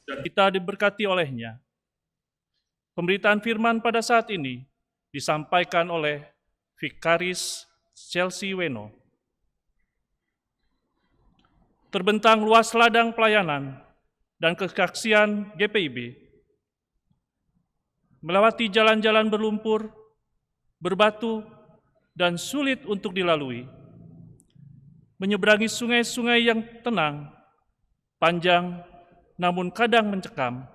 dan kita diberkati olehnya. Pemberitaan firman pada saat ini disampaikan oleh Vikaris Chelsea Weno. Terbentang luas ladang pelayanan dan kesaksian GPIB, melewati jalan-jalan berlumpur, berbatu, dan sulit untuk dilalui, menyeberangi sungai-sungai yang tenang, panjang, namun kadang mencekam,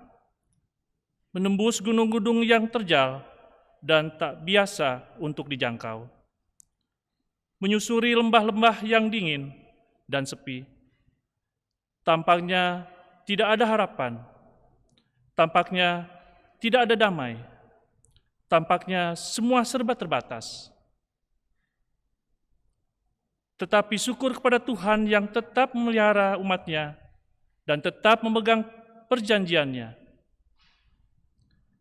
menembus gunung-gunung yang terjal dan tak biasa untuk dijangkau, menyusuri lembah-lembah yang dingin dan sepi. Tampaknya tidak ada harapan, tampaknya tidak ada damai, tampaknya semua serba terbatas. Tetapi syukur kepada Tuhan yang tetap memelihara umat-Nya dan tetap memegang perjanjiannya.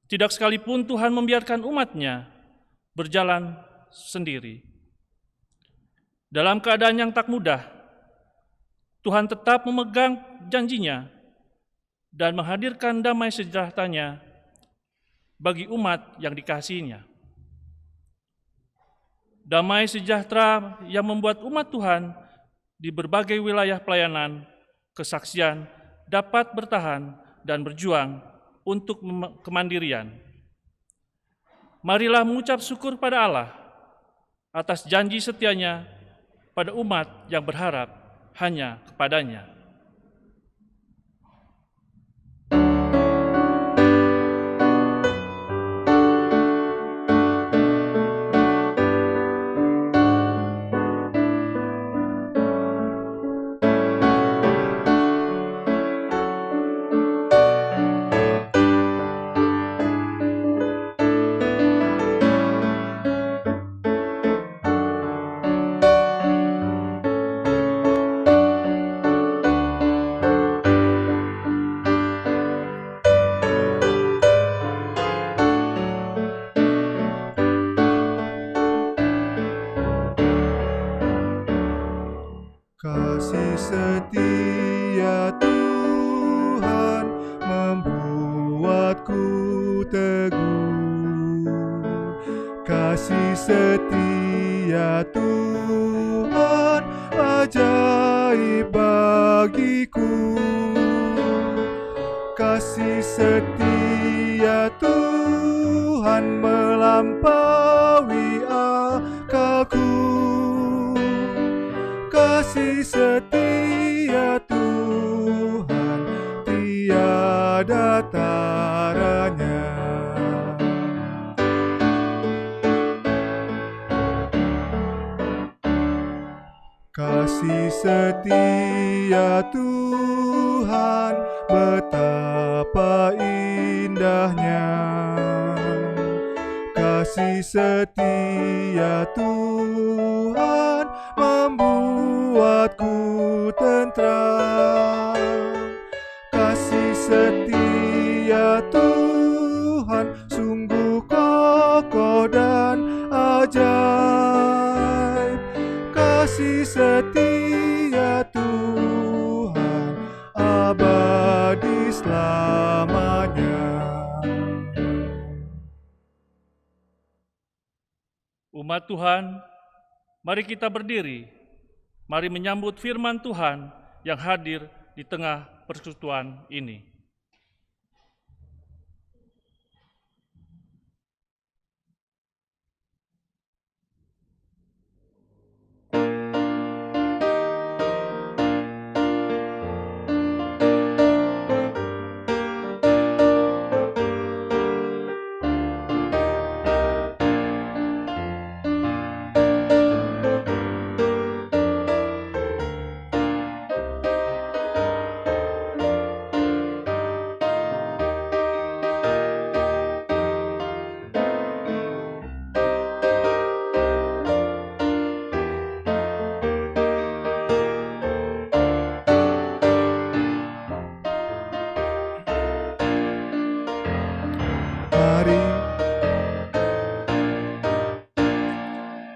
Tidak sekalipun Tuhan membiarkan umat-Nya berjalan sendiri. Dalam keadaan yang tak mudah, Tuhan tetap memegang janjinya dan menghadirkan damai sejahtera-Nya bagi umat yang dikasihinya. Damai sejahtera yang membuat umat Tuhan di berbagai wilayah pelayanan, kesaksian dapat bertahan dan berjuang untuk kemandirian. Marilah mengucap syukur pada Allah atas janji setianya pada umat yang berharap hanya kepadanya. Kasih setia Tuhan membuatku teguh. Kasih setia Tuhan ajaib bagiku. Kasih setia Tuhan melampaui akalku. Kasih setia Tuhan tiada taranya. Kasih setia Tuhan betapa indahnya. Kasih setia Tuhan membuatku tentram. Kasih setia Tuhan sungguh kokoh dan ajaib. Kasih setia Tuhan abadi selamanya. Umat Tuhan, mari kita berdiri, mari menyambut firman Tuhan yang hadir di tengah persekutuan ini.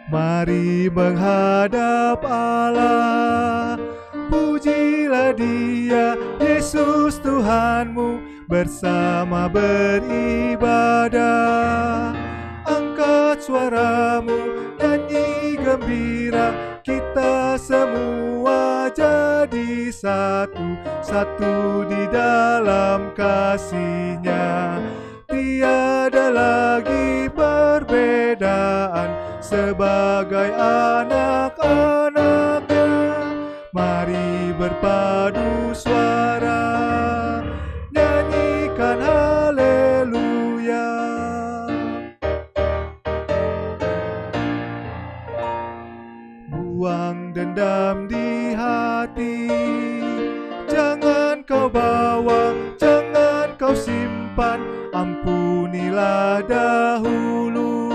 Mari menghadap Allah, pujilah Dia, Yesus Tuhanmu, bersama beribadah. Angkat suaramu, nyanyi gembira, kita semua jadi satu, satu di dalam kasih-Nya. Tiada lagi perbedaan, sebagai anak-anak-Nya. Mari berpadu suara, nyanyikan haleluya. Buang dendam di hati, jangan kau bawa, jangan kau simpan, ampunilah dahulu.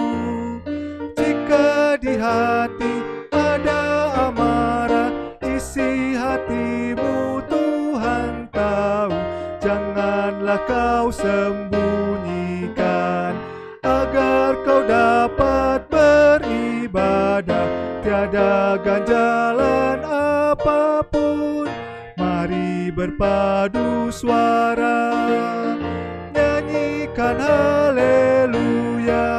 Jika di hati ada amarah, isi hatimu Tuhan tahu, janganlah kau sembunyikan, agar kau dapat beribadah, tiada ganjalan apapun. Mari berpadu suara, nyanyikan haleluya.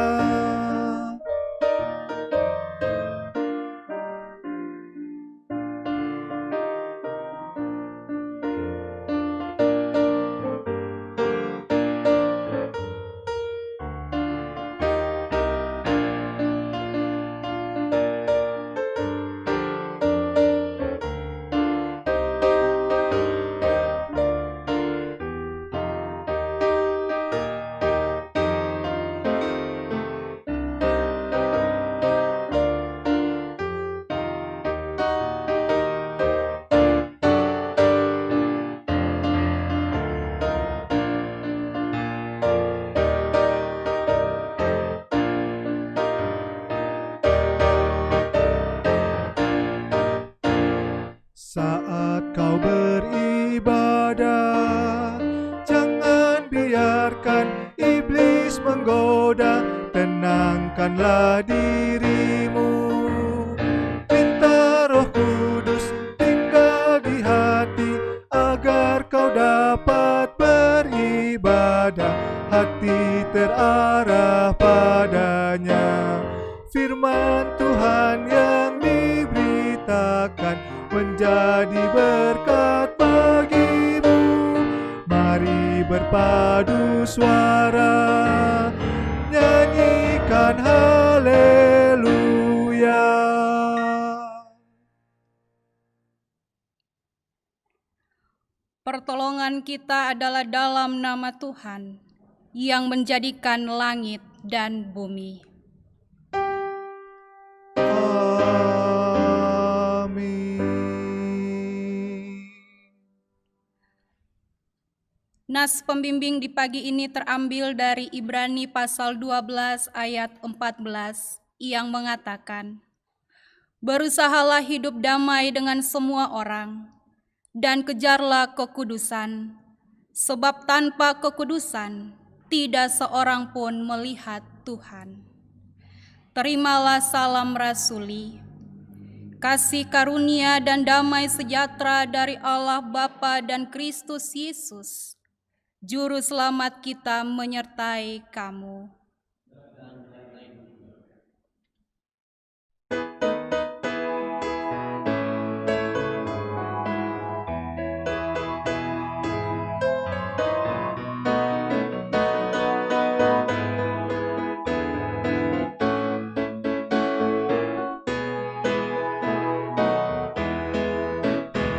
Saat kau beribadah, jangan biarkan iblis menggoda, tenangkanlah dirimu. Minta Roh Kudus tinggal di hati, agar kau dapat beribadah, hati terarah padanya. Firman Tuhan yang diberitakan menjadi berkat bagimu. Mari berpadu suara, nyanyikan haleluya. Pertolongan kita adalah dalam nama Tuhan yang menjadikan langit dan bumi. Nas pembimbing di pagi ini terambil dari Ibrani pasal 12 ayat 14 yang mengatakan, "Berusahalah hidup damai dengan semua orang dan kejarlah kekudusan, sebab tanpa kekudusan tidak seorang pun melihat Tuhan." Terimalah salam rasuli. Kasih karunia dan damai sejahtera dari Allah Bapa dan Kristus Yesus, Juru Selamat kita, menyertai kamu.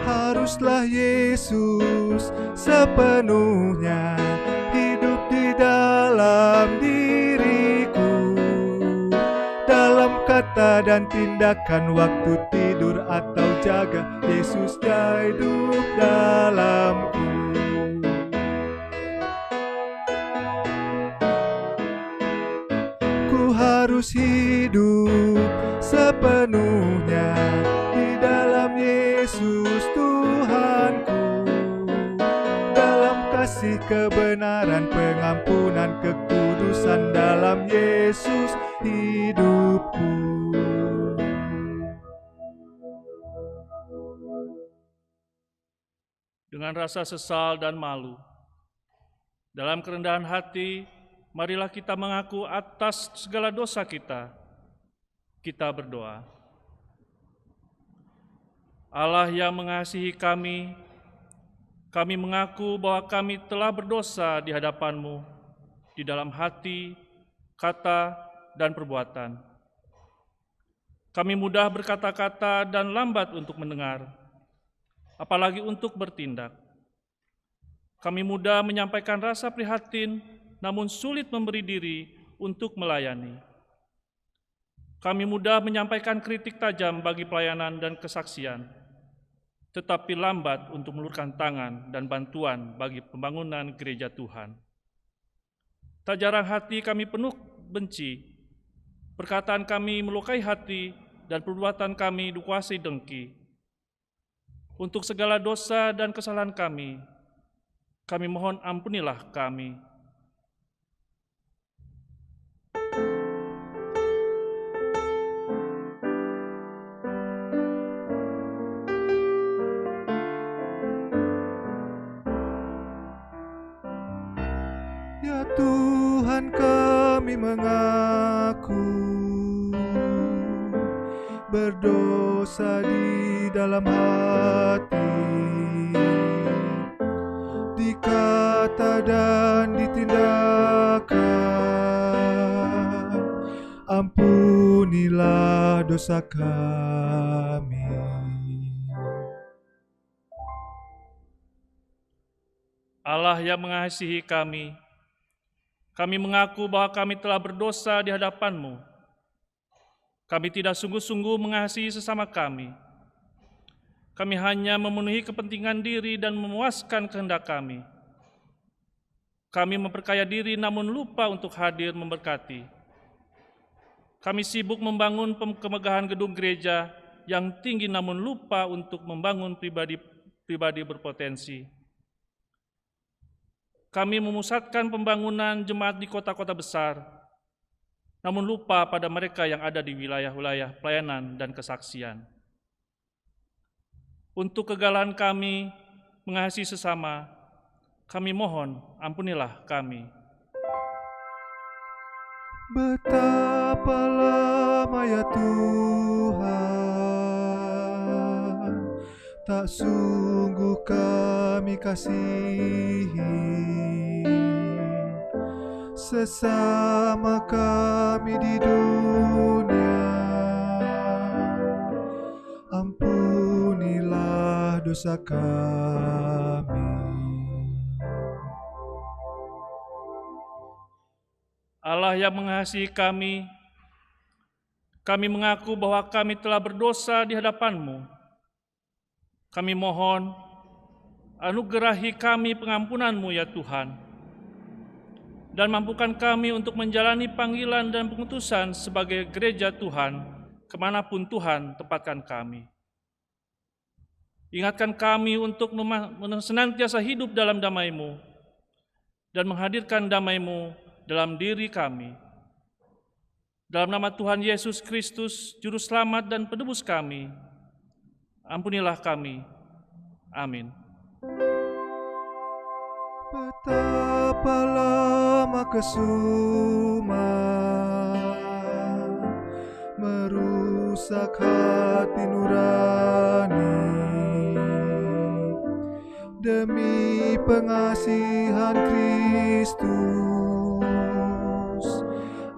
Haruslah Yesus sepenuhnya hidup di dalam diriku, dalam kata dan tindakan, waktu tidur atau jaga, Yesus hidup dalamku. Ku harus hidup sepenuhnya di dalam Yesus Tuhanku, dalam kasih, kebenaran, pengampunan, kekudusan, dalam Yesus hidupku. Dengan rasa sesal dan malu, Dalam kerendahan hati, marilah kita mengaku atas segala dosa kita. Kita berdoa. Allah yang mengasihi kami mengaku bahwa kami telah berdosa di hadapan-Mu, di dalam hati, kata, dan perbuatan. Kami mudah berkata-kata dan lambat untuk mendengar, apalagi untuk bertindak. Kami mudah menyampaikan rasa prihatin, namun sulit memberi diri untuk melayani. Kami mudah menyampaikan kritik tajam bagi pelayanan dan kesaksian, tetapi lambat untuk meluruskan tangan dan bantuan bagi pembangunan gereja Tuhan. Tak jarang hati kami penuh benci, perkataan kami melukai hati, dan perbuatan kami dikuasai dengki. Untuk segala dosa dan kesalahan kami mohon ampunilah kami. Ya Tuhan, kami mengaku berdosa di dalam hati, di kata dan di tindakan. Ampunilah dosa kami. Allah yang mengasihi kami mengaku bahwa kami telah berdosa di hadapan-Mu. Kami tidak sungguh-sungguh mengasihi sesama kami. Kami hanya memenuhi kepentingan diri dan memuaskan kehendak kami. Kami memperkaya diri namun lupa untuk hadir memberkati. Kami sibuk membangun kemegahan gedung gereja yang tinggi namun lupa untuk membangun pribadi berpotensi. Kami memusatkan pembangunan jemaat di kota-kota besar, namun lupa pada mereka yang ada di wilayah-wilayah pelayanan dan kesaksian. Untuk kegagalan kami mengasihi sesama, kami mohon ampunilah kami. Betapa lama ya Tuhan, tak sungguh kami kasihi sesama kami di dunia. Ampunilah dosa kami. Allah yang mengasihi kami mengaku bahwa kami telah berdosa di hadapan-Mu. Kami mohon, anugerahi kami pengampunan-Mu ya Tuhan, dan mampukan kami untuk menjalani panggilan dan pengutusan sebagai gereja Tuhan kemanapun Tuhan tempatkan kami. Ingatkan kami untuk senantiasa hidup dalam damai-Mu dan menghadirkan damai-Mu dalam diri kami. Dalam nama Tuhan Yesus Kristus, Juru Selamat dan Penebus kami, ampunilah kami. Amin. Betapa lama kesuman merusak hati nurani, demi pengasihan Kristus,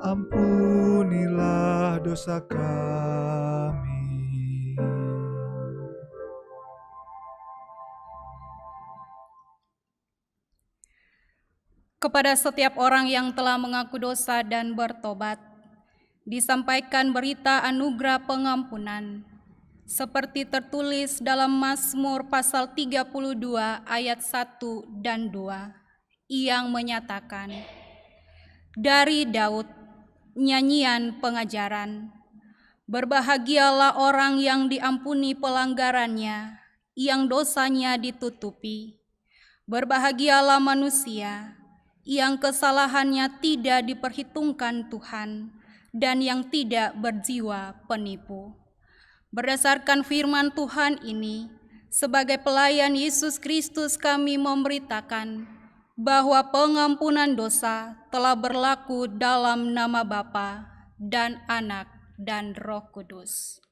ampunilah dosa kami. Kepada setiap orang yang telah mengaku dosa dan bertobat, disampaikan berita anugerah pengampunan, seperti tertulis dalam Mazmur pasal 32 ayat 1 dan 2, yang menyatakan, dari Daud, nyanyian pengajaran, berbahagialah orang yang diampuni pelanggarannya, yang dosanya ditutupi. Berbahagialah manusia yang kesalahannya tidak diperhitungkan Tuhan dan yang tidak berjiwa penipu. Berdasarkan firman Tuhan ini, sebagai pelayan Yesus Kristus kami memberitakan bahwa pengampunan dosa telah berlaku dalam nama Bapa dan Anak dan Roh Kudus.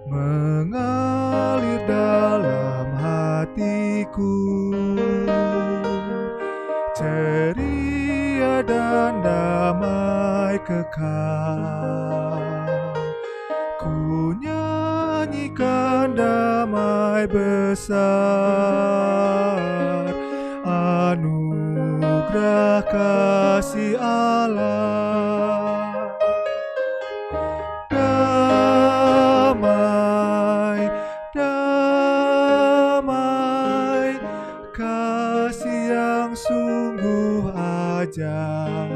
Mengalir dalam hatiku, ceria dan damai kekal. Ku nyanyikan damai besar, anugerah kasih Allah. Damai, damai, kasih yang sungguh ajaib.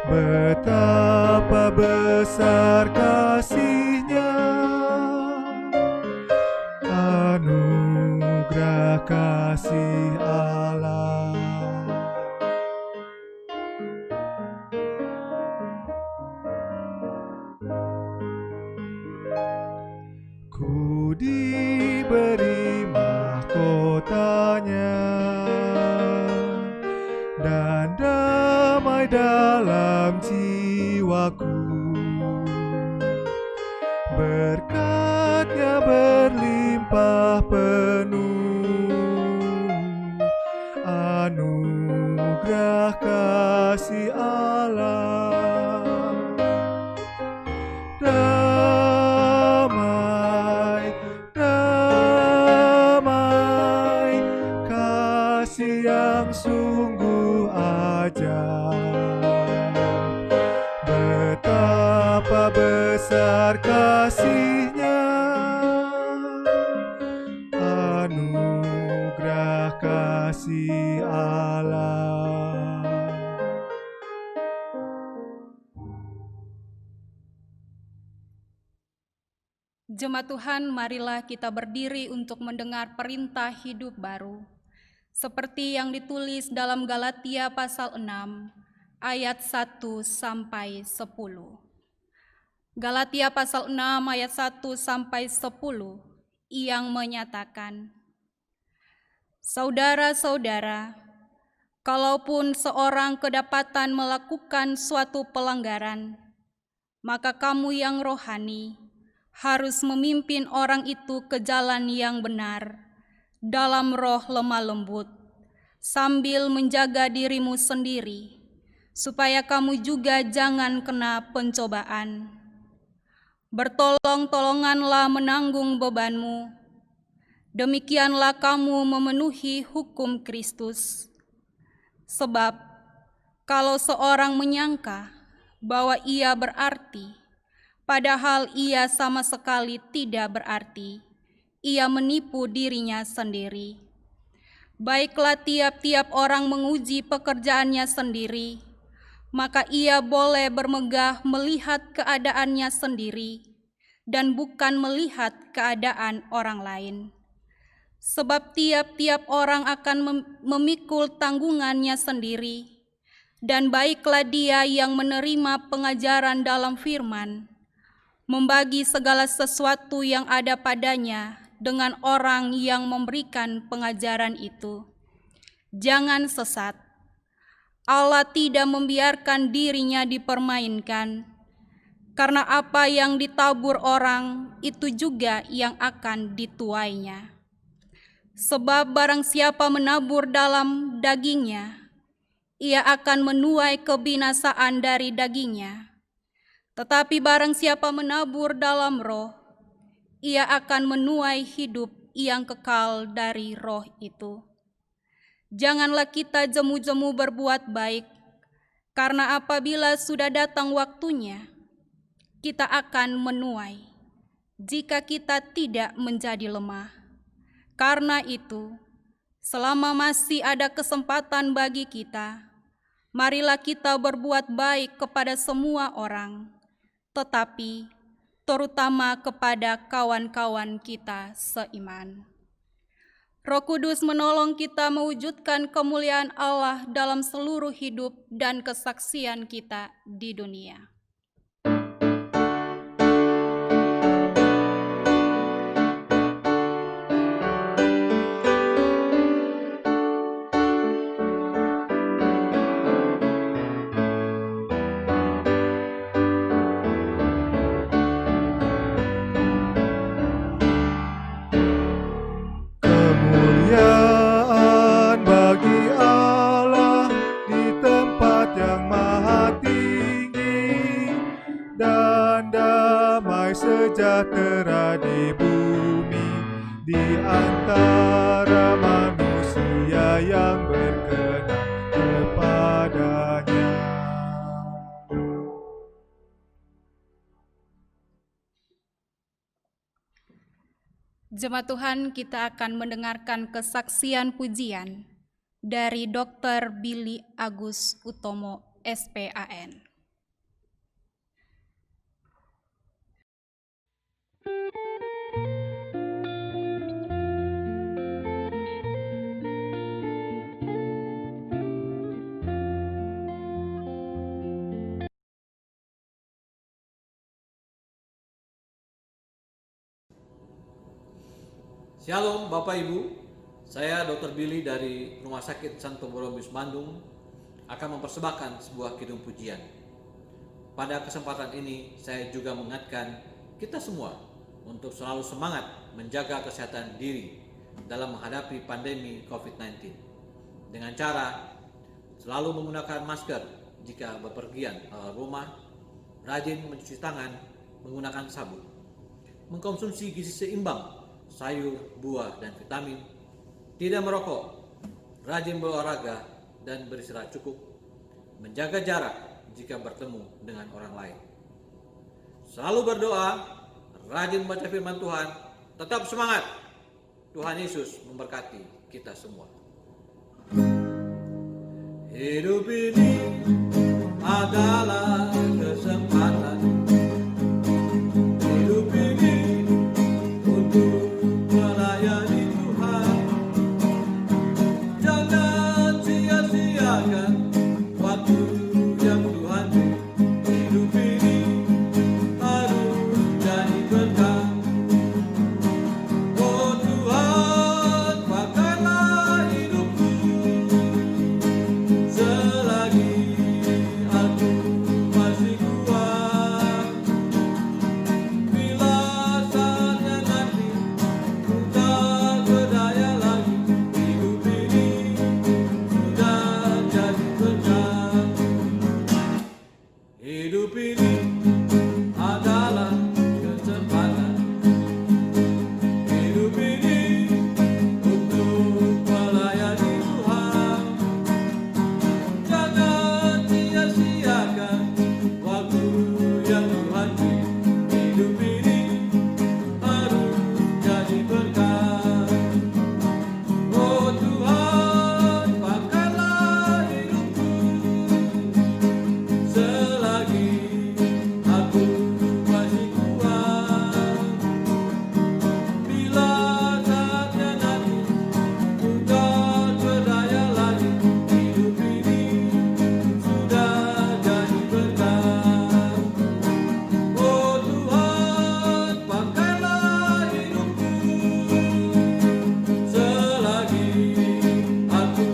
Betapa besar kasih-Nya, anugerah kasih Allah. Ku diberi mahkotanya dan damai dalam jiwaku. Berkat-Nya berlimpah penuh, anugerah kasih Allah. Damai, damai, kasih yang sungguh ajaib. Betapa besar kasih-Nya, anugerah kasih Allah. Jemaat Tuhan, marilah kita berdiri untuk mendengar perintah hidup baru, seperti yang ditulis dalam Galatia pasal 6, ayat 1 sampai 10. Galatia pasal 6 ayat 1 sampai 10 yang menyatakan, saudara-saudara, kalaupun seorang kedapatan melakukan suatu pelanggaran, maka kamu yang rohani harus memimpin orang itu ke jalan yang benar dalam roh lemah lembut, sambil menjaga dirimu sendiri, supaya kamu juga jangan kena pencobaan. Bertolong-tolonganlah menanggung bebanmu, demikianlah kamu memenuhi hukum Kristus. Sebab kalau seorang menyangka bahwa ia berarti, padahal ia sama sekali tidak berarti, ia menipu dirinya sendiri. Baiklah, tiap-tiap orang menguji pekerjaannya sendiri, maka ia boleh bermegah melihat keadaannya sendiri dan bukan melihat keadaan orang lain. Sebab tiap-tiap orang akan memikul tanggungannya sendiri, dan baiklah dia yang menerima pengajaran dalam firman, membagi segala sesuatu yang ada padanya dengan orang yang memberikan pengajaran itu. Jangan sesat. Allah tidak membiarkan dirinya dipermainkan, karena apa yang ditabur orang itu juga yang akan dituainya. Sebab barang siapa menabur dalam dagingnya, ia akan menuai kebinasaan dari dagingnya. Tetapi barang siapa menabur dalam roh, ia akan menuai hidup yang kekal dari roh itu. Janganlah kita jemu-jemu berbuat baik, karena apabila sudah datang waktunya, kita akan menuai, jika kita tidak menjadi lemah. Karena itu, Selama masih ada kesempatan bagi kita, marilah kita berbuat baik kepada semua orang, tetapi terutama kepada kawan-kawan kita seiman. Roh Kudus menolong kita mewujudkan kemuliaan Allah dalam seluruh hidup dan kesaksian kita di dunia. Kemuliaan bagi Allah di tempat yang maha tinggi, dan damai sejahtera di bumi di antara manusia yang berkenan kepadanya. Jemaat Tuhan, kita akan mendengarkan kesaksian pujian dari Dr. Billy Agus Utomo, SPAN. Shalom Bapak Ibu, saya Dr. Billy dari Rumah Sakit Santo Borromeus Bandung akan mempersembahkan sebuah kidung pujian. Pada kesempatan ini saya juga mengingatkan kita semua untuk selalu semangat menjaga kesehatan diri dalam menghadapi pandemi COVID-19 dengan cara selalu menggunakan masker jika bepergian keluar rumah, rajin mencuci tangan menggunakan sabun, mengkonsumsi gizi seimbang, sayur, buah, dan vitamin, tidak merokok, rajin berolahraga dan beristirahat cukup, menjaga jarak jika bertemu dengan orang lain. Selalu berdoa, rajin baca firman Tuhan, tetap semangat. Tuhan Yesus memberkati kita semua. Hidup ini adalah kesempatan. Hidup ini untuk melayani Tuhan. Jangan sia-siakan waktu yang Tuhan beri. Hidup ini harus jadi berkah. Oh Tuhan, pakailah hidupku selagi aku masih kuat. Bila saatnya nanti ku tak berdaya lagi, hidup ini sudah jadi berkah. Hidup ini adalah kesempatan. Hidup ini untuk melayani Tuhan. Jangan sia-siakan waktu yang Tuhan beri. Hidup ini harus jadi berkah. Oh Tuhan, pakailah hidupku selagi aku masih kuat. Bila saatnya nanti ku tak berdaya lagi, hidup ini sudah jadi berkah. Oh Tuhan, pakailah hidupku selagi aku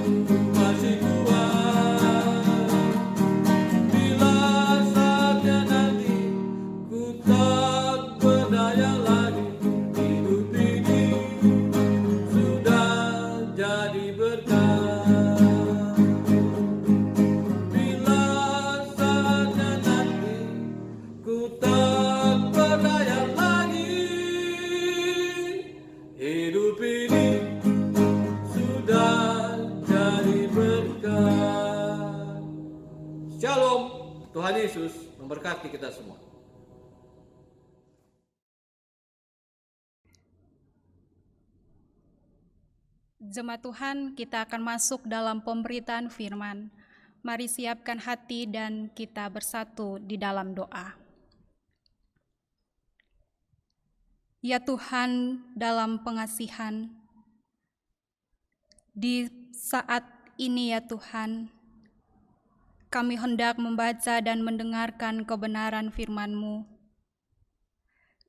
masih kuat. Bila saatnya nanti ku tak berdaya lagi, hidup ini sudah jadi berkah. Bila saatnya nanti ku tak berdaya lagi, hidup ini sudah jadi berkah. Shalom, Tuhan Yesus memberkati kita semua. Jemaat Tuhan, kita akan masuk dalam pemberitaan firman. Mari siapkan hati dan kita bersatu di dalam doa. Ya Tuhan, dalam pengasihan, di saat ini ya Tuhan, kami hendak membaca dan mendengarkan kebenaran firman-Mu.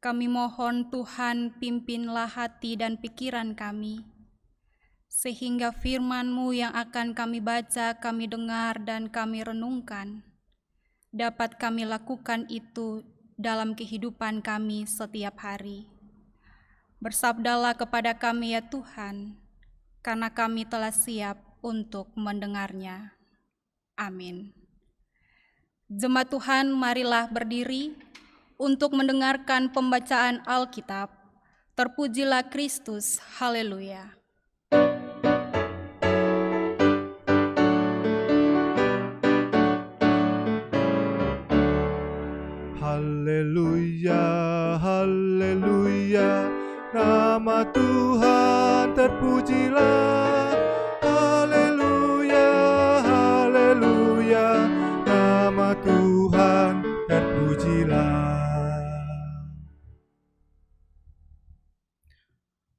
Kami mohon Tuhan, pimpinlah hati dan pikiran kami, sehingga firman-Mu yang akan kami baca, kami dengar, dan kami renungkan, dapat kami lakukan itu dalam kehidupan kami setiap hari. Bersabdalah kepada kami ya Tuhan, karena kami telah siap untuk mendengarnya. Amin. Jemaat Tuhan, marilah berdiri untuk mendengarkan pembacaan Alkitab. Terpujilah Kristus, haleluya. Haleluya, haleluya, nama Tuhan terpujilah. Haleluya, haleluya, nama Tuhan terpujilah.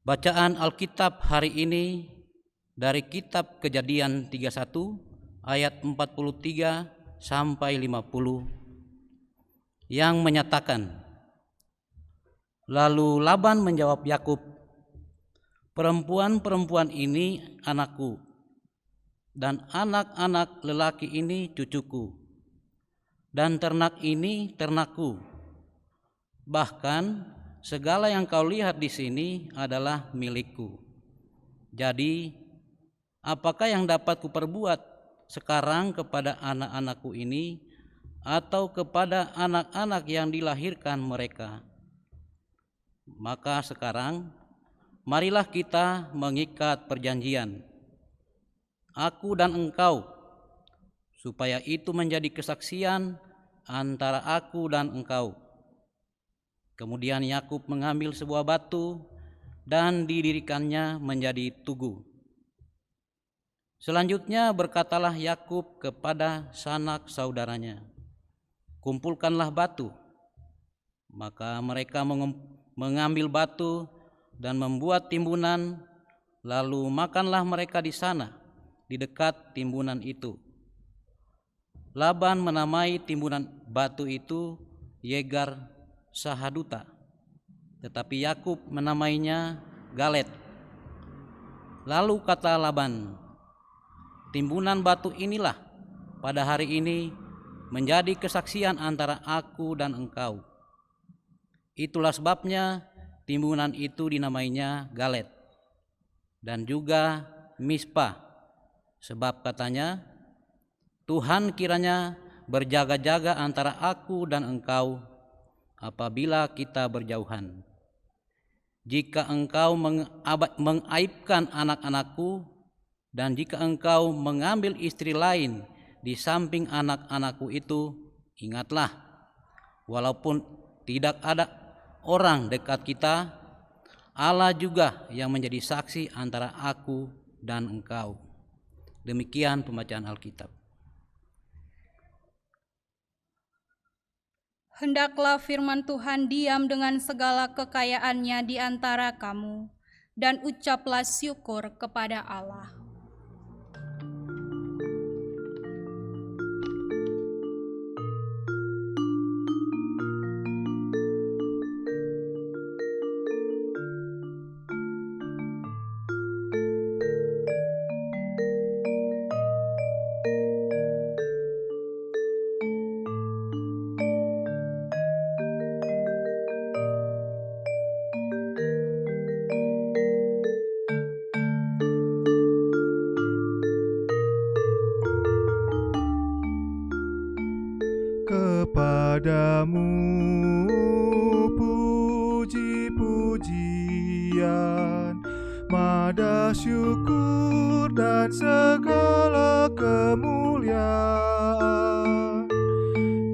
Bacaan Alkitab hari ini dari kitab Kejadian 31 ayat 43 sampai 50 yang menyatakan, lalu Laban menjawab Yakub, perempuan-perempuan ini anakku, dan anak-anak lelaki ini cucuku, dan ternak ini ternakku. Bahkan segala yang kau lihat di sini adalah milikku. Jadi, apakah yang dapat kuperbuat sekarang kepada anak-anakku ini, atau kepada anak-anak yang dilahirkan mereka? Maka sekarang, marilah kita mengikat perjanjian, aku dan engkau, supaya itu menjadi kesaksian antara aku dan engkau. Kemudian Yakub mengambil sebuah batu dan didirikannya menjadi tugu. Selanjutnya berkatalah Yakub kepada sanak saudaranya, kumpulkanlah batu. Maka mereka mengambil batu dan membuat timbunan, lalu makanlah mereka di sana, di dekat timbunan itu. Laban menamai timbunan batu itu Yegar Sahaduta, tetapi Yakub menamainya Galet. Lalu kata Laban, timbunan batu inilah pada hari ini menjadi kesaksian antara aku dan engkau. Itulah sebabnya timbunan itu dinamainya Galet dan juga Mispa, sebab katanya, Tuhan kiranya berjaga-jaga antara aku dan engkau apabila kita berjauhan. Jika engkau mengaibkan anak-anakku, dan jika engkau mengambil istri lain di samping anak-anakku itu, ingatlah, walaupun tidak ada orang dekat kita, Allah juga yang menjadi saksi antara aku dan engkau. Demikian pembacaan Alkitab. Hendaklah firman Tuhan diam dengan segala kekayaannya di antara kamu, dan ucaplah syukur kepada Allah. Kepadamu puji-pujian, mada syukur dan segala kemuliaan.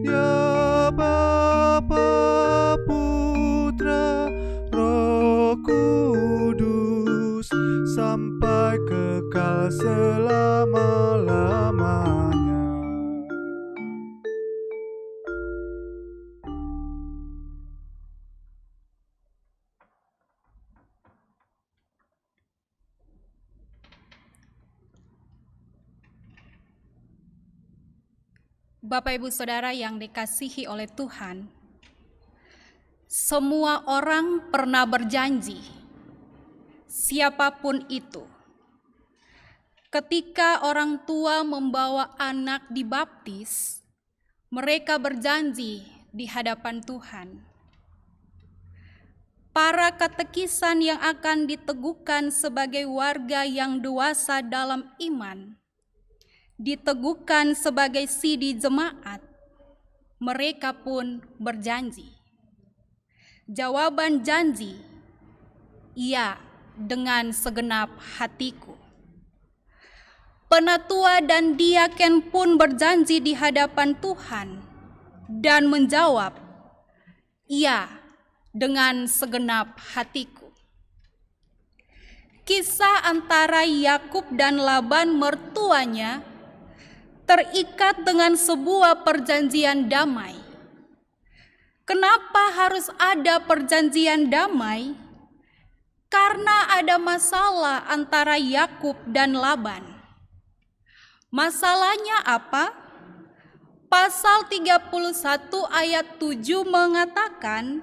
Ya Bapa, Putra, Roh Kudus, sampai selama-lamanya. Bapak Ibu Saudara yang dikasihi oleh Tuhan, semua orang pernah berjanji, siapapun itu, ketika orang tua membawa anak dibaptis, mereka berjanji di hadapan Tuhan. Para katekisan yang akan diteguhkan sebagai warga yang dewasa dalam iman, diteguhkan sebagai sidi jemaat, mereka pun berjanji. Jawaban janji, iya, dengan segenap hatiku. Penatua dan diaken pun berjanji di hadapan Tuhan dan menjawab, iya, dengan segenap hatiku. Kisah antara Yakub dan Laban mertuanya terikat dengan sebuah perjanjian damai. Kenapa harus ada perjanjian damai? Karena ada masalah antara Yakub dan Laban. Masalahnya apa? Pasal 31 ayat 7 mengatakan,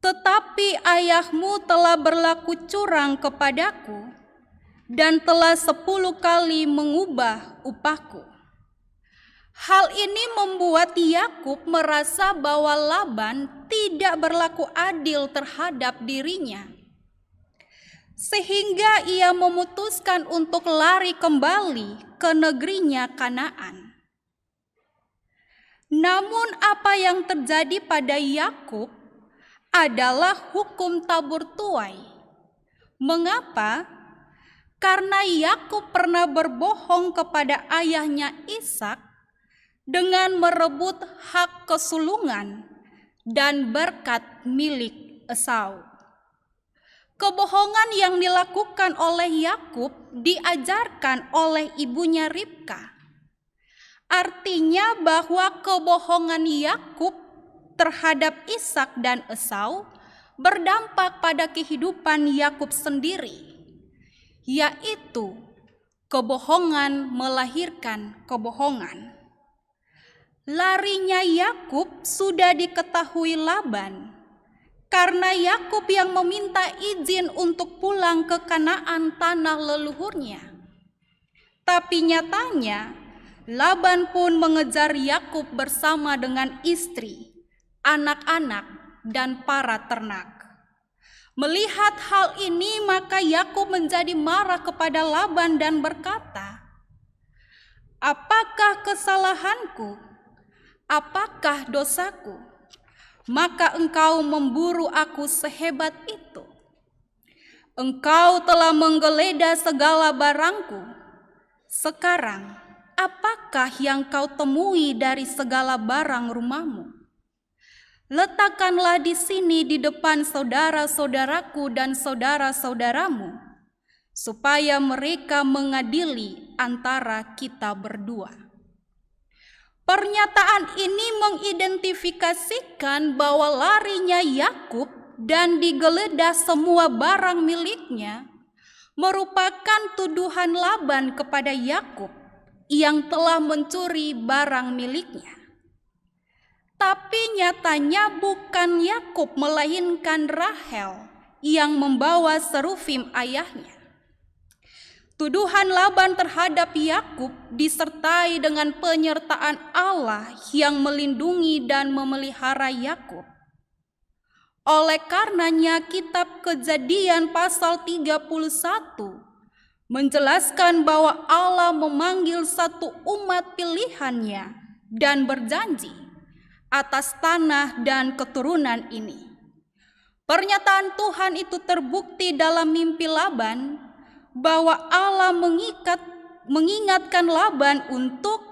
"Tetapi ayahmu telah berlaku curang kepadaku dan telah 10 kali mengubah upahku." Hal ini membuat Yakub merasa bahwa Laban tidak berlaku adil terhadap dirinya, sehingga ia memutuskan untuk lari kembali ke negerinya Kanaan. Namun apa yang terjadi pada Yakub adalah hukum tabur tuai. Mengapa? Karena Yakub pernah berbohong kepada ayahnya Ishak dengan merebut hak kesulungan dan berkat milik Esau. Kebohongan yang dilakukan oleh Yakub diajarkan oleh ibunya Ribka. Artinya bahwa kebohongan Yakub terhadap Ishak dan Esau berdampak pada kehidupan Yakub sendiri, yaitu kebohongan melahirkan kebohongan. Larinya Yakub sudah diketahui Laban, karena Yakub yang meminta izin untuk pulang ke Kanaan tanah leluhurnya. Tapi nyatanya Laban pun mengejar Yakub bersama dengan istri, anak-anak, dan para ternak. Melihat hal ini, maka Yakub menjadi marah kepada Laban dan berkata, "Apakah kesalahanku? Apakah dosaku? Maka engkau memburu aku sehebat itu. Engkau telah menggeledah segala barangku. Sekarang, apakah yang kau temui dari segala barang rumahmu? Letakkanlah di sini di depan saudara-saudaraku dan saudara-saudaramu, supaya mereka mengadili antara kita berdua." Pernyataan ini mengidentifikasikan bahwa larinya Yakub dan digeledah semua barang miliknya merupakan tuduhan Laban kepada Yakub yang telah mencuri barang miliknya. Tapi nyatanya bukan Yakub melainkan Rahel yang membawa serufim ayahnya. Tuduhan Laban terhadap Yakub disertai dengan penyertaan Allah yang melindungi dan memelihara Yakub. Oleh karenanya kitab Kejadian pasal 31 menjelaskan bahwa Allah memanggil satu umat pilihannya dan berjanji atas tanah dan keturunan ini. Pernyataan Tuhan itu terbukti dalam mimpi Laban, bahwa Allah mengingatkan Laban untuk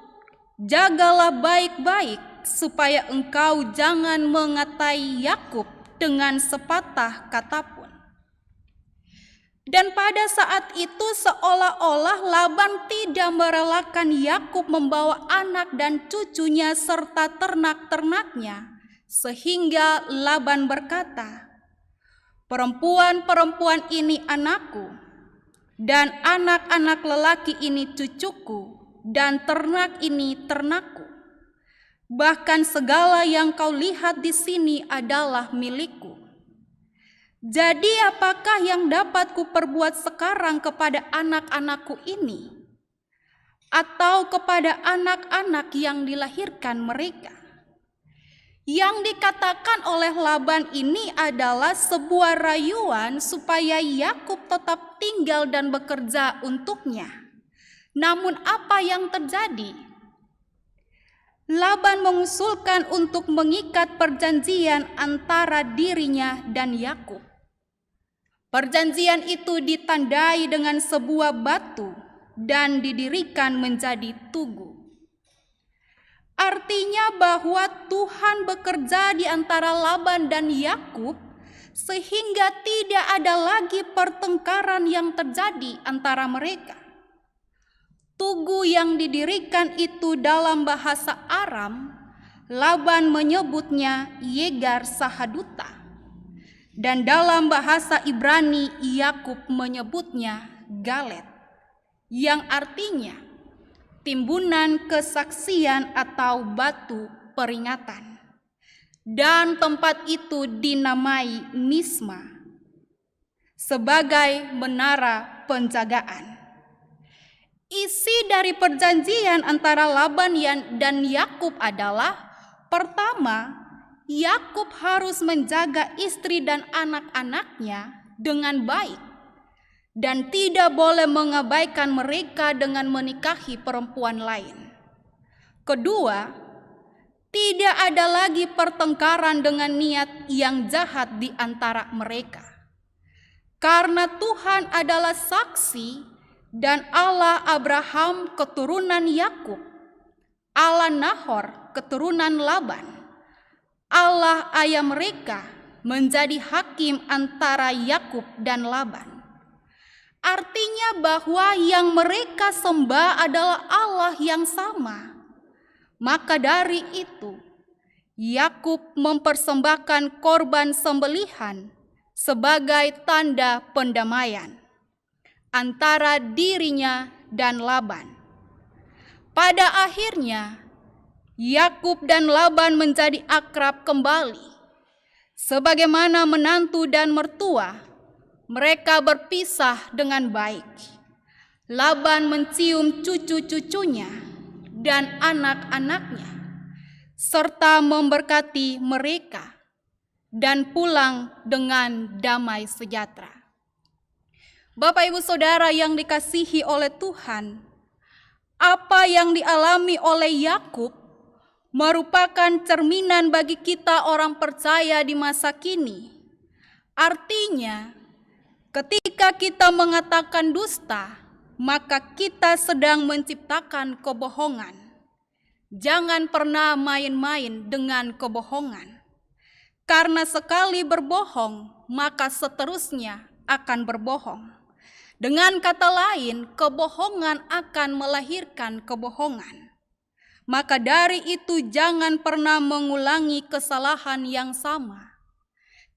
jagalah baik-baik supaya engkau jangan mengatai Yakub dengan sepatah kata pun. Dan pada saat itu seolah-olah Laban tidak merelakan Yakub membawa anak dan cucunya serta ternak-ternaknya, sehingga Laban berkata, "Perempuan-perempuan ini anakku, dan anak-anak lelaki ini cucuku, dan ternak ini ternakku. Bahkan segala yang kau lihat di sini adalah milikku. Jadi apakah yang dapat kuperbuat sekarang kepada anak-anakku ini, atau kepada anak-anak yang dilahirkan mereka?" Yang dikatakan oleh Laban ini adalah sebuah rayuan supaya Yakub tetap tinggal dan bekerja untuknya. Namun apa yang terjadi? Laban mengusulkan untuk mengikat perjanjian antara dirinya dan Yakub. Perjanjian itu ditandai dengan sebuah batu dan didirikan menjadi tugu. Artinya bahwa Tuhan bekerja di antara Laban dan Yakub sehingga tidak ada lagi pertengkaran yang terjadi antara mereka. Tugu yang didirikan itu dalam bahasa Aram, Laban menyebutnya Yegar Sahaduta. Dan dalam bahasa Ibrani, Yakub menyebutnya Galet, yang artinya timbunan kesaksian atau batu peringatan. Dan tempat itu dinamai Misma sebagai menara penjagaan. Isi dari perjanjian antara Laban dan Yakub adalah, pertama, Yakub harus menjaga istri dan anak-anaknya dengan baik dan tidak boleh mengabaikan mereka dengan menikahi perempuan lain. Kedua, tidak ada lagi pertengkaran dengan niat yang jahat di antara mereka. Karena Tuhan adalah saksi dan Allah Abraham keturunan Yakub, Allah Nahor keturunan Laban, Allah ayah mereka menjadi hakim antara Yakub dan Laban. Artinya bahwa yang mereka sembah adalah Allah yang sama. Maka dari itu, Yakub mempersembahkan korban sembelihan sebagai tanda pendamaian antara dirinya dan Laban. Pada akhirnya, Yakub dan Laban menjadi akrab kembali. Sebagaimana menantu dan mertua, mereka berpisah dengan baik. Laban mencium cucu-cucunya dan anak-anaknya, serta memberkati mereka, dan pulang dengan damai sejahtera. Bapak Ibu Saudara yang dikasihi oleh Tuhan, apa yang dialami oleh Yakub merupakan cerminan bagi kita orang percaya di masa kini. Artinya, ketika kita mengatakan dusta, maka kita sedang menciptakan kebohongan. Jangan pernah main-main dengan kebohongan. Karena sekali berbohong, maka seterusnya akan berbohong. Dengan kata lain, kebohongan akan melahirkan kebohongan. Maka dari itu jangan pernah mengulangi kesalahan yang sama.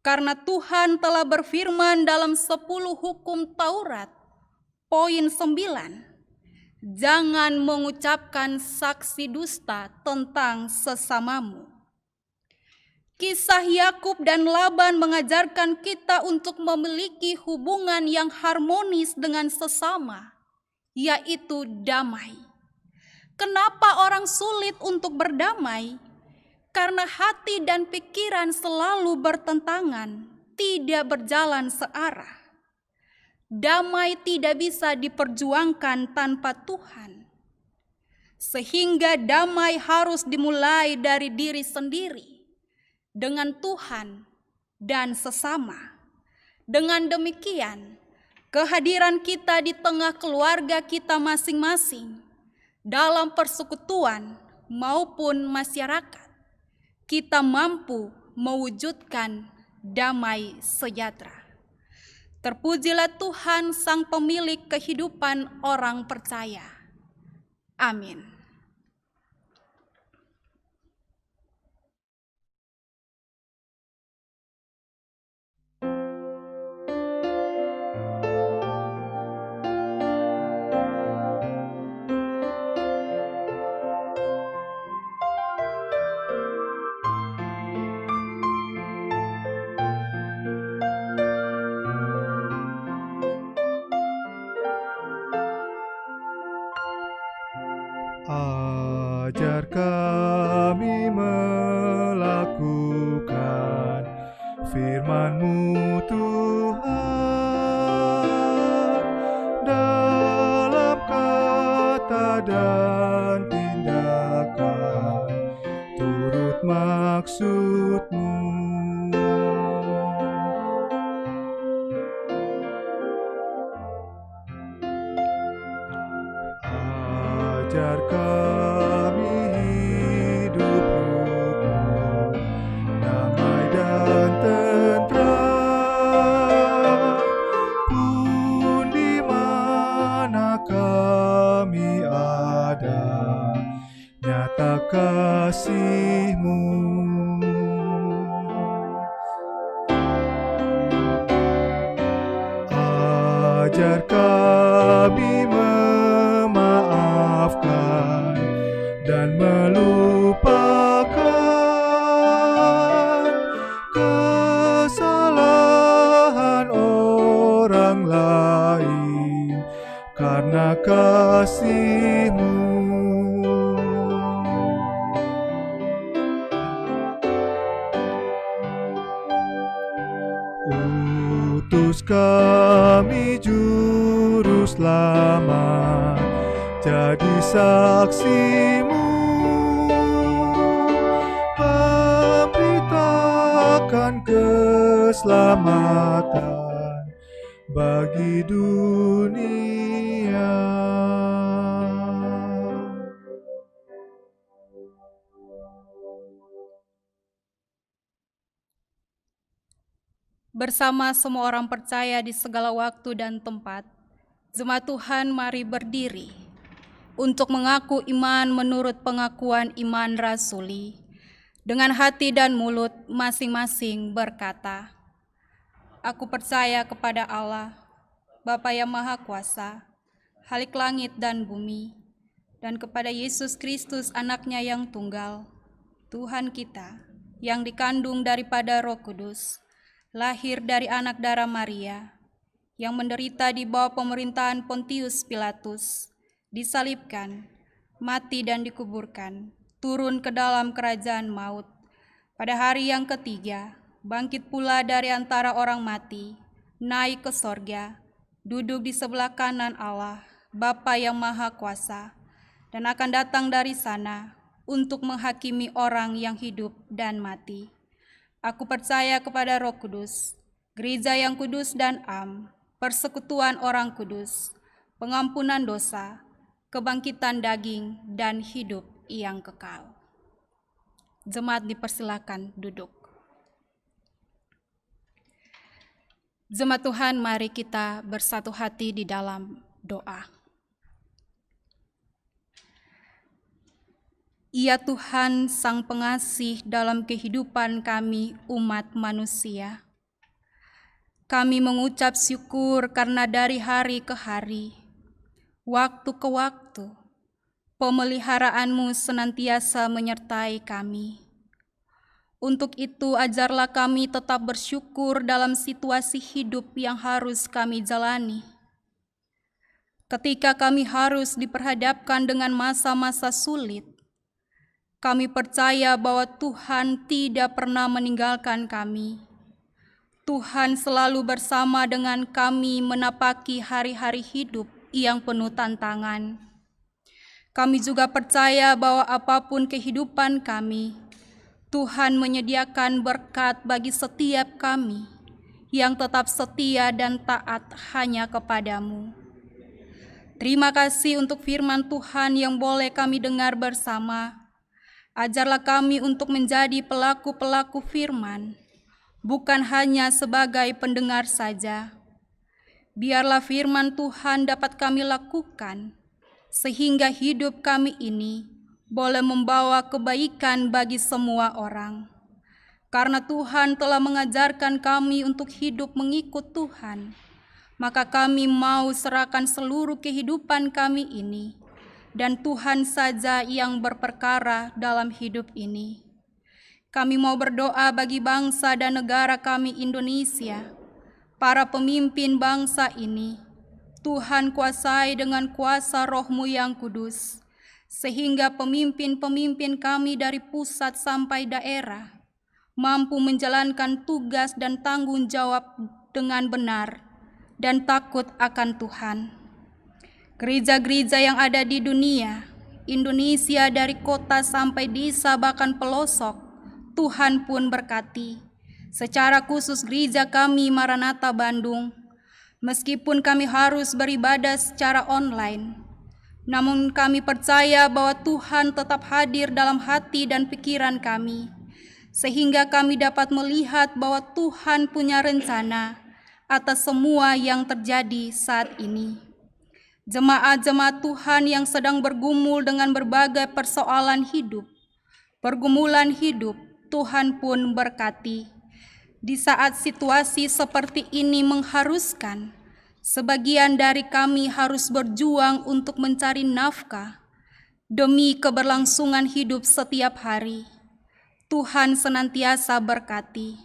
Karena Tuhan telah berfirman dalam 10 hukum Taurat, poin 9, jangan mengucapkan saksi dusta tentang sesamamu. Kisah Yakub dan Laban mengajarkan kita untuk memiliki hubungan yang harmonis dengan sesama, yaitu damai. Kenapa orang sulit untuk berdamai? Karena hati dan pikiran selalu bertentangan, tidak berjalan searah. Damai tidak bisa diperjuangkan tanpa Tuhan. Sehingga damai harus dimulai dari diri sendiri, dengan Tuhan dan sesama. Dengan demikian, kehadiran kita di tengah keluarga kita masing-masing, dalam persekutuan maupun masyarakat, kita mampu mewujudkan damai sejahtera. Terpujilah Tuhan Sang Pemilik kehidupan orang percaya. Amin. Ajar kami melakukan firman-Mu Tuhan, dalam kata dan tindakan turut maksud-Mu. Ajar kami hidup rukun, damai dan tentram, pun di mana kami ada, nyata kasih-Mu. Ajar kami memaafkan dan melupakan kesalahan orang lain karena kasih-Mu. Utus kami juru selamat, jadi saksi-Mu, memberitakan keselamatan bagi dunia. Bersama semua orang percaya di segala waktu dan tempat, jemaat Tuhan mari berdiri untuk mengaku iman menurut pengakuan iman rasuli. Dengan hati dan mulut masing-masing berkata, Aku percaya kepada Allah, Bapa yang Maha Kuasa, Khalik langit dan bumi, dan kepada Yesus Kristus anaknya yang tunggal, Tuhan kita, yang dikandung daripada Roh Kudus, lahir dari anak darah Maria, yang menderita di bawah pemerintahan Pontius Pilatus, disalibkan, mati dan dikuburkan, turun ke dalam kerajaan maut. Pada hari yang ketiga, bangkit pula dari antara orang mati, naik ke sorga, duduk di sebelah kanan Allah, Bapa yang Maha Kuasa, dan akan datang dari sana untuk menghakimi orang yang hidup dan mati. Aku percaya kepada Roh Kudus, gereja yang kudus dan am, persekutuan orang kudus, pengampunan dosa, kebangkitan daging, dan hidup yang kekal. Jemaat dipersilakan duduk. Jemaat Tuhan, mari kita bersatu hati di dalam doa. Ya Tuhan, Sang Pengasih dalam kehidupan kami umat manusia, kami mengucap syukur karena dari hari ke hari, waktu ke waktu, pemeliharaanmu senantiasa menyertai kami. Untuk itu ajarlah kami tetap bersyukur dalam situasi hidup yang harus kami jalani. Ketika kami harus diperhadapkan dengan masa-masa sulit, kami percaya bahwa Tuhan tidak pernah meninggalkan kami. Tuhan selalu bersama dengan kami menapaki hari-hari hidup yang penuh tantangan. Kami juga percaya bahwa apapun kehidupan kami, Tuhan menyediakan berkat bagi setiap kami yang tetap setia dan taat hanya kepadamu. Terima kasih untuk firman Tuhan yang boleh kami dengar bersama. Ajarlah kami untuk menjadi pelaku-pelaku firman, bukan hanya sebagai pendengar saja, biarlah firman Tuhan dapat kami lakukan, sehingga hidup kami ini boleh membawa kebaikan bagi semua orang. Karena Tuhan telah mengajarkan kami untuk hidup mengikut Tuhan, maka kami mau serahkan seluruh kehidupan kami ini, dan Tuhan saja yang berperkara dalam hidup ini. Kami mau berdoa bagi bangsa dan negara kami Indonesia, para pemimpin bangsa ini. Tuhan kuasai dengan kuasa Roh-Mu yang kudus, sehingga pemimpin-pemimpin kami dari pusat sampai daerah mampu menjalankan tugas dan tanggung jawab dengan benar dan takut akan Tuhan. Gereja-gereja yang ada di dunia, Indonesia dari kota sampai desa bahkan pelosok, Tuhan pun berkati. Secara khusus gereja kami Maranatha Bandung, meskipun kami harus beribadah secara online, namun kami percaya bahwa Tuhan tetap hadir dalam hati dan pikiran kami, sehingga kami dapat melihat bahwa Tuhan punya rencana atas semua yang terjadi saat ini. Jemaat-jemaat Tuhan yang sedang bergumul dengan berbagai persoalan hidup, pergumulan hidup, Tuhan pun berkati. Di saat situasi seperti ini mengharuskan, sebagian dari kami harus berjuang untuk mencari nafkah demi keberlangsungan hidup setiap hari. Tuhan senantiasa berkati,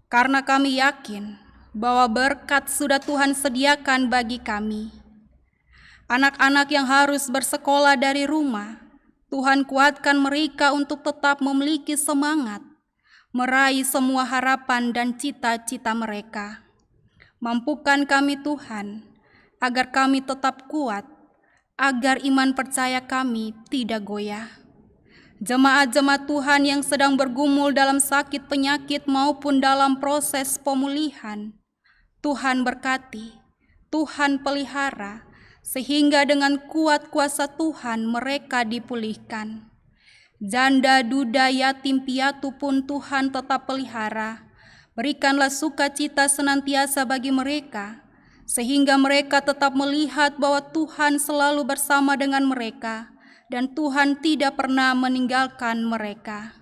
karena kami yakin bahwa berkat sudah Tuhan sediakan bagi kami. Anak-anak yang harus bersekolah dari rumah, Tuhan kuatkan mereka untuk tetap memiliki semangat, meraih semua harapan dan cita-cita mereka. Mampukan kami Tuhan, agar kami tetap kuat, agar iman percaya kami tidak goyah. Jemaat-jemaat Tuhan yang sedang bergumul dalam sakit penyakit maupun dalam proses pemulihan, Tuhan berkati, Tuhan pelihara, sehingga dengan kuat kuasa Tuhan mereka dipulihkan. Janda, duda, yatim, piatu pun Tuhan tetap pelihara. Berikanlah sukacita senantiasa bagi mereka, sehingga mereka tetap melihat bahwa Tuhan selalu bersama dengan mereka, dan Tuhan tidak pernah meninggalkan mereka.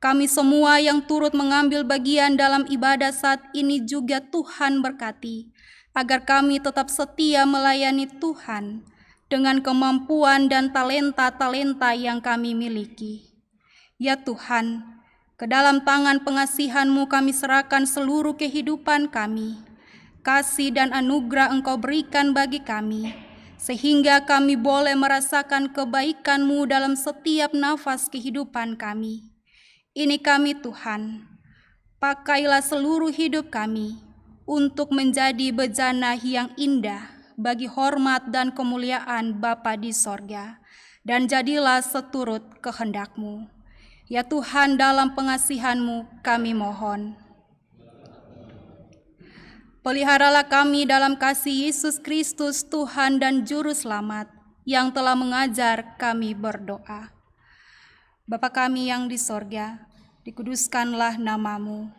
Kami semua yang turut mengambil bagian dalam ibadah saat ini juga Tuhan berkati, agar kami tetap setia melayani Tuhan dengan kemampuan dan talenta-talenta yang kami miliki. Ya Tuhan, ke dalam tangan pengasihan-Mu kami serahkan seluruh kehidupan kami. Kasih dan anugerah Engkau berikan bagi kami, sehingga kami boleh merasakan kebaikan-Mu dalam setiap nafas kehidupan kami. Ini kami Tuhan, pakailah seluruh hidup kami untuk menjadi bejana yang indah bagi hormat dan kemuliaan Bapa di sorga, dan jadilah seturut kehendak-Mu. Ya Tuhan, dalam pengasihan-Mu kami mohon. Peliharalah kami dalam kasih Yesus Kristus Tuhan dan Juru Selamat yang telah mengajar kami berdoa. Bapa kami yang di sorga, dikuduskanlah nama-Mu,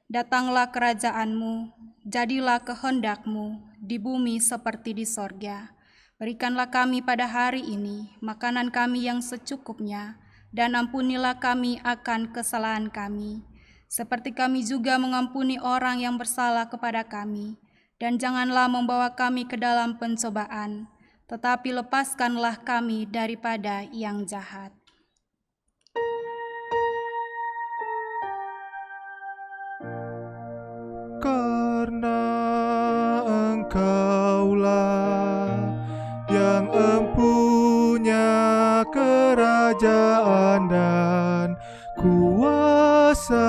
datanglah kerajaan-Mu, jadilah kehendak-Mu di bumi seperti di sorga. Berikanlah kami pada hari ini makanan kami yang secukupnya, dan ampunilah kami akan kesalahan kami, seperti kami juga mengampuni orang yang bersalah kepada kami. Dan janganlah membawa kami ke dalam pencobaan, tetapi lepaskanlah kami daripada yang jahat. Karena Engkaulah yang empunya kerajaan dan kuasa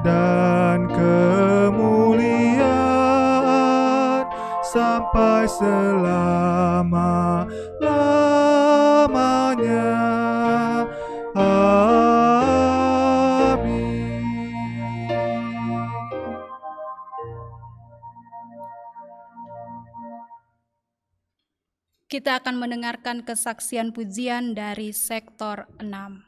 dan kemuliaan sampai selama-lamanya. Amin. Kita akan mendengarkan kesaksian pujian dari sektor 6.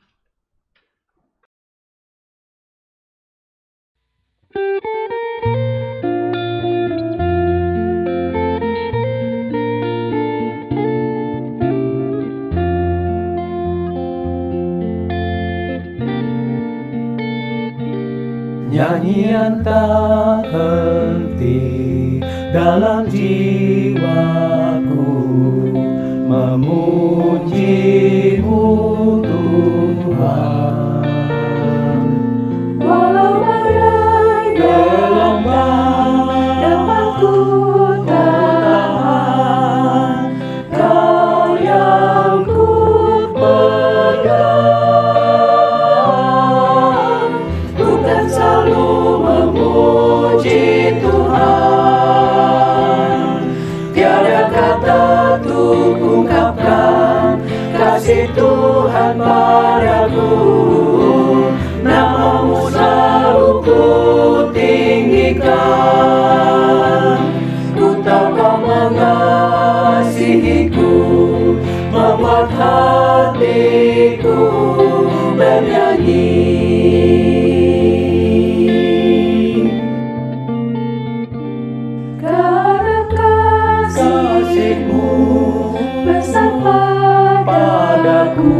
nyanyian tak henti dalam jiwaku, memuji-Mu Tuhan. Walau badai gelombang dapat ku tahan, Kau yang ku pegang. Ku kan selalu memuji Tuhan, tiada kata untuk ungkapkan kasih Tuhan padaku. Nama-Mu selalu ku tinggikan. Ku tahu Kau mengasihiku, membuat hatiku bernyanyi. Karena kasih-Mu besar padaku,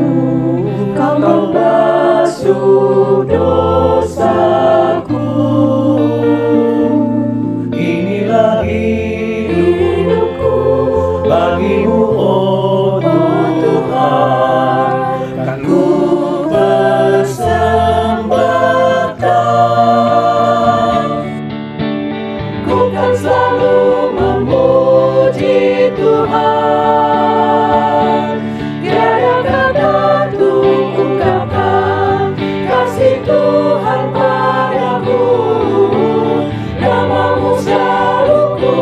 Kau membasuh dosaku. Inilah hidupku bagi-Mu, oh Tuhan, kan ku persembahkan. Ku kan selalu memuji Tuhan, tiada kata untuk ungkapkan kasih Tuhan padaku. Nama-Mu selalu ku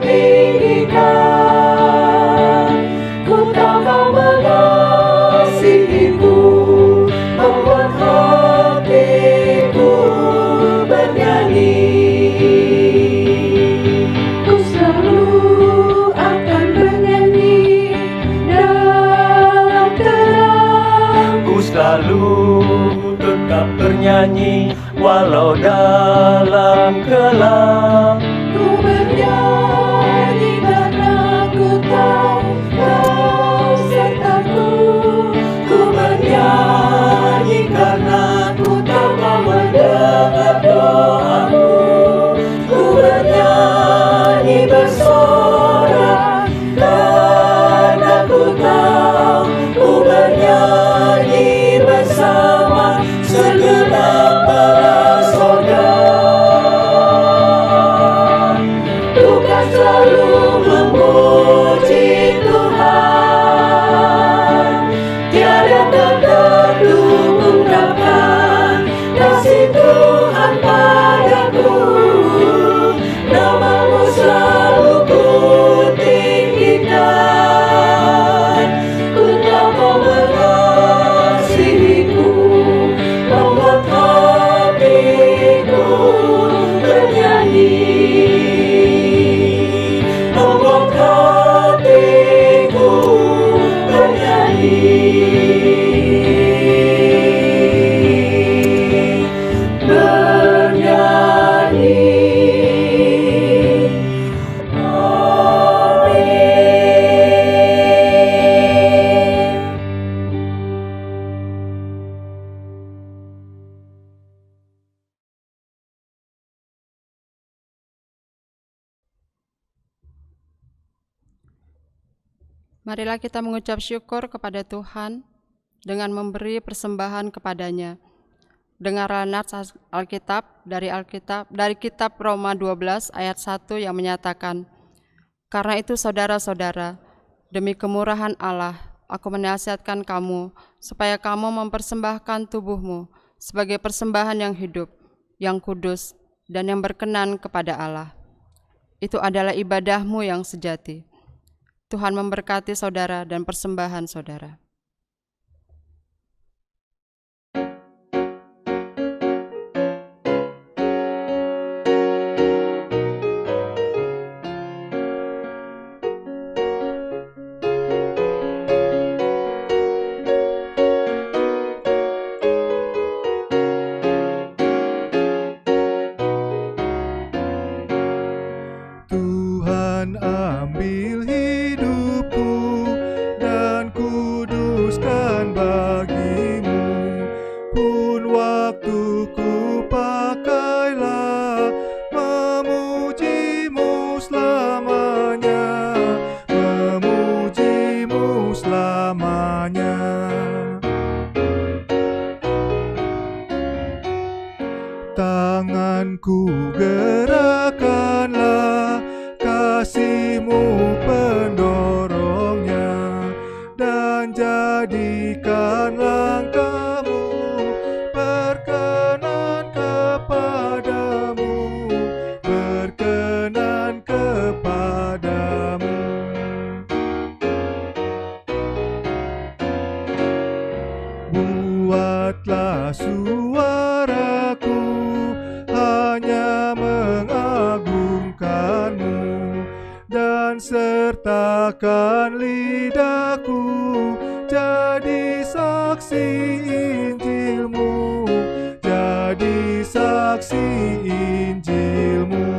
tinggikan. Ku tahu Kau mengasihiku, membuat hatiku bernyanyi. Ku selalu akan bernyanyi dalam terang. Ku selalu tetap bernyanyi walau dalam gelap. Ku bernyanyi karena ku tahu Kau sertaku. Ku bernyanyi karena ku tahu Kau mendengar doaku. Ku bernyanyi bersorak karena ku tahu. Ku bernyanyi bersama segenap para saudara. Tugas selalu memuji Tuhan, tiada kata untuk ungkapkan kasih Tuhan padaku. Nama-Mu selalu ku tinggikan. Ku tahu Kau mengasihiku, membuat hatiku bernyanyi. Membuat hatiku bernyanyi. Marilah kita mengucap syukur kepada Tuhan dengan memberi persembahan kepadanya. Dengarlah nats Alkitab dari kitab Roma 12 ayat 1 yang menyatakan, "Karena itu saudara-saudara, demi kemurahan Allah, aku menasihatkan kamu supaya kamu mempersembahkan tubuhmu sebagai persembahan yang hidup, yang kudus, dan yang berkenan kepada Allah. Itu adalah ibadahmu yang sejati." Tuhan memberkati saudara dan persembahan saudara. Tuhan ambil hidupku dan kudus Tanganku gerakkanlah, kasih-Mu pendorongnya, dan jadikan langkahmu berkenan kepadamu, berkenan kepadamu. Buatlah suaraku hanya mengagungkan-Mu, dan sertakan lidahku jadi saksi Injil-Mu, jadi saksi Injil-Mu.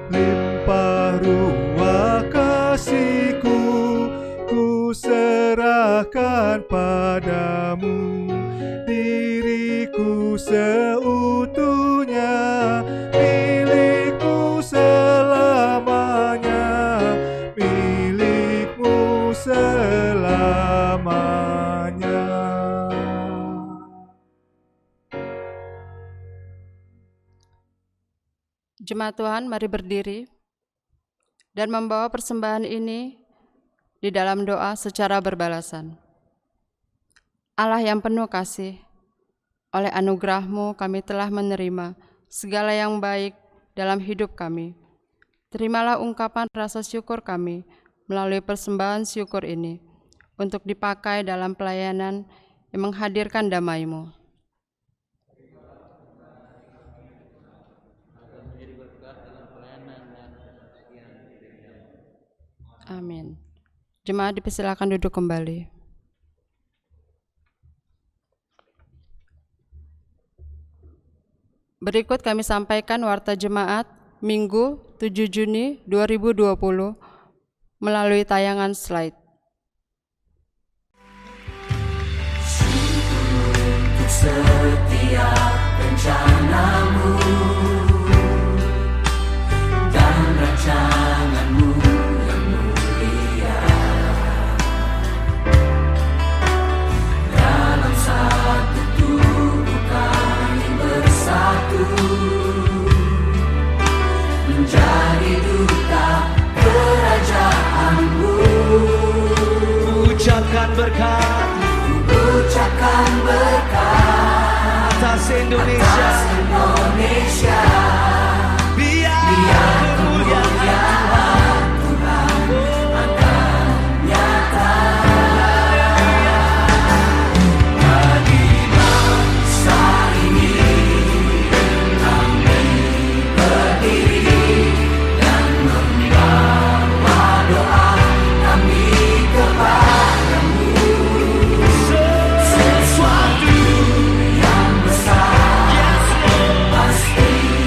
Limpah ruah kasih-Ku, ku serahkan padamu, diriku seutuhnya, milik-Mu selamanya, milik-Mu selamanya. Jemaat Tuhan, mari berdiri dan membawa persembahan ini di dalam doa secara berbalasan. Allah yang penuh kasih, oleh anugerah-Mu kami telah menerima segala yang baik dalam hidup kami. Terimalah ungkapan rasa syukur kami melalui persembahan syukur ini untuk dipakai dalam pelayanan yang menghadirkan damai-Mu. Amin. Jemaat dipersilakan duduk kembali. Berikut kami sampaikan warta jemaat Minggu 7 Juni 2020 melalui tayangan slide. Untuk setiap rencana-Mu dan rancangan-Mu yang mulia, dalam satu tubuh kami bersatu, menjadi duta kerajaan-Mu. Ucapkan berkat Ucapkan berkat atas Indonesia, biar kemuliaan Tuhan akan nyata bagi bangsa ini. Kami berdiri dan membawa doa kami kepada-Mu. Sesuatu yang besar pasti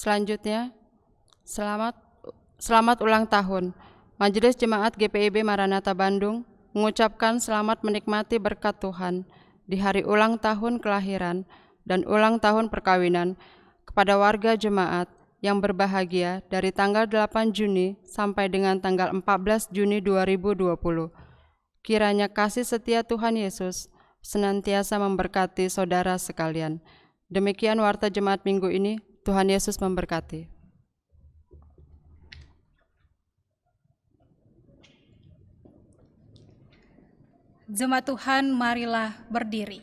Selanjutnya, selamat ulang tahun. Majelis Jemaat GPIB Maranatha Bandung mengucapkan selamat menikmati berkat Tuhan di hari ulang tahun kelahiran dan ulang tahun perkawinan kepada warga jemaat yang berbahagia dari tanggal 8 Juni sampai dengan tanggal 14 Juni 2020. Kiranya kasih setia Tuhan Yesus senantiasa memberkati saudara sekalian. Demikian warta jemaat minggu ini. Tuhan Yesus memberkati. Jemaat Tuhan, marilah berdiri.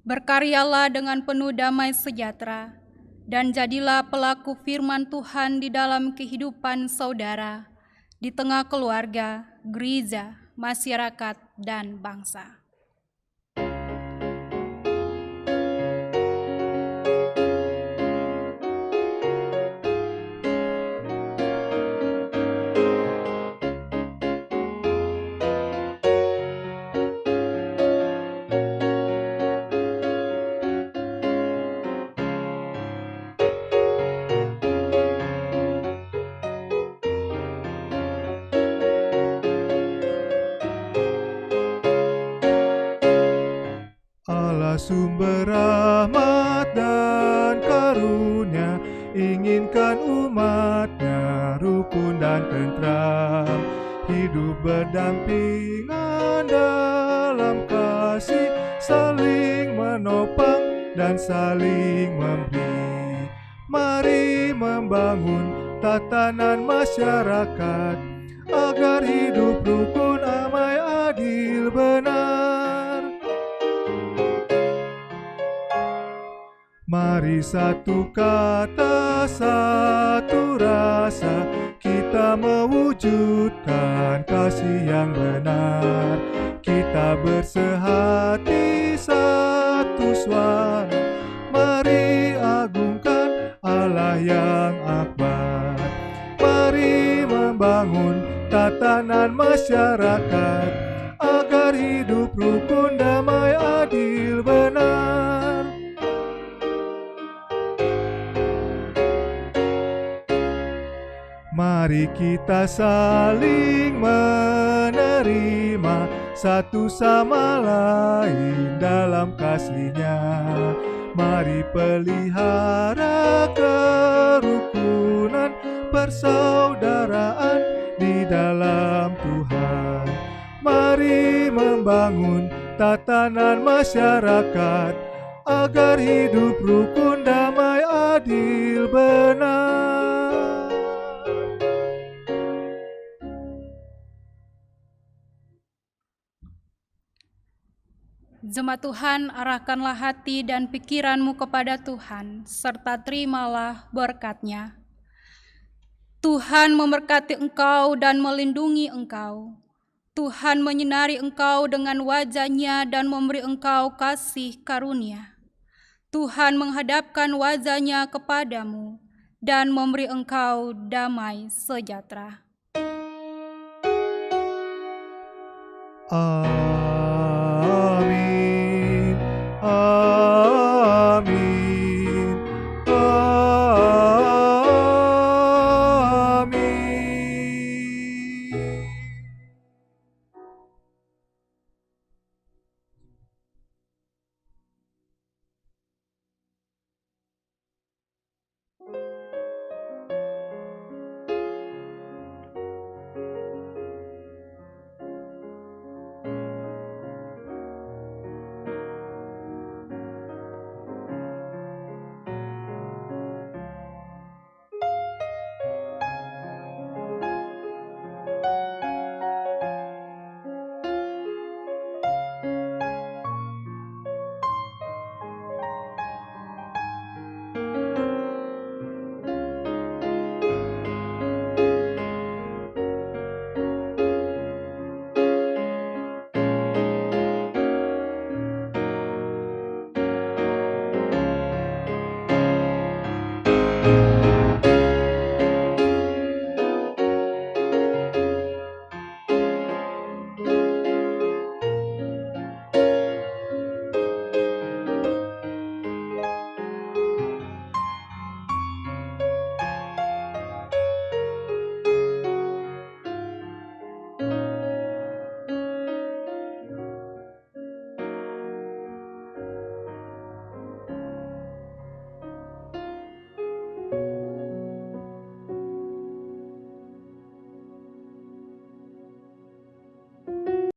Berkaryalah dengan penuh damai sejahtera, dan jadilah pelaku firman Tuhan di dalam kehidupan saudara, di tengah keluarga, gereja, masyarakat, dan bangsa. Allah sumber rahmat dan karunia, inginkan umatnya rukun dan tentram, hidup berdampingan dalam kasih, saling menopang dan saling memberi. Mari membangun tatanan masyarakat agar hidup rukun, damai, adil, benar. Mari satu kata, satu rasa, kita mewujudkan kasih yang benar. Kita bersehati satu suara, mari agungkan Allah yang akbar. Mari membangun tatanan masyarakat agar hidup rukun, damai, adil, benar. Mari kita saling menerima satu sama lain dalam kasih-Nya. Mari pelihara kerukunan, persaudaraan di dalam Tuhan. Mari membangun tatanan masyarakat agar hidup rukun, damai, adil, benar. Jemaat Tuhan, arahkanlah hati dan pikiranmu kepada Tuhan, serta terimalah berkat-Nya. Tuhan memberkati engkau dan melindungi engkau. Tuhan menyinari engkau dengan wajah-Nya dan memberi engkau kasih karunia. Tuhan menghadapkan wajah-Nya kepadamu dan memberi engkau damai sejahtera. Amin.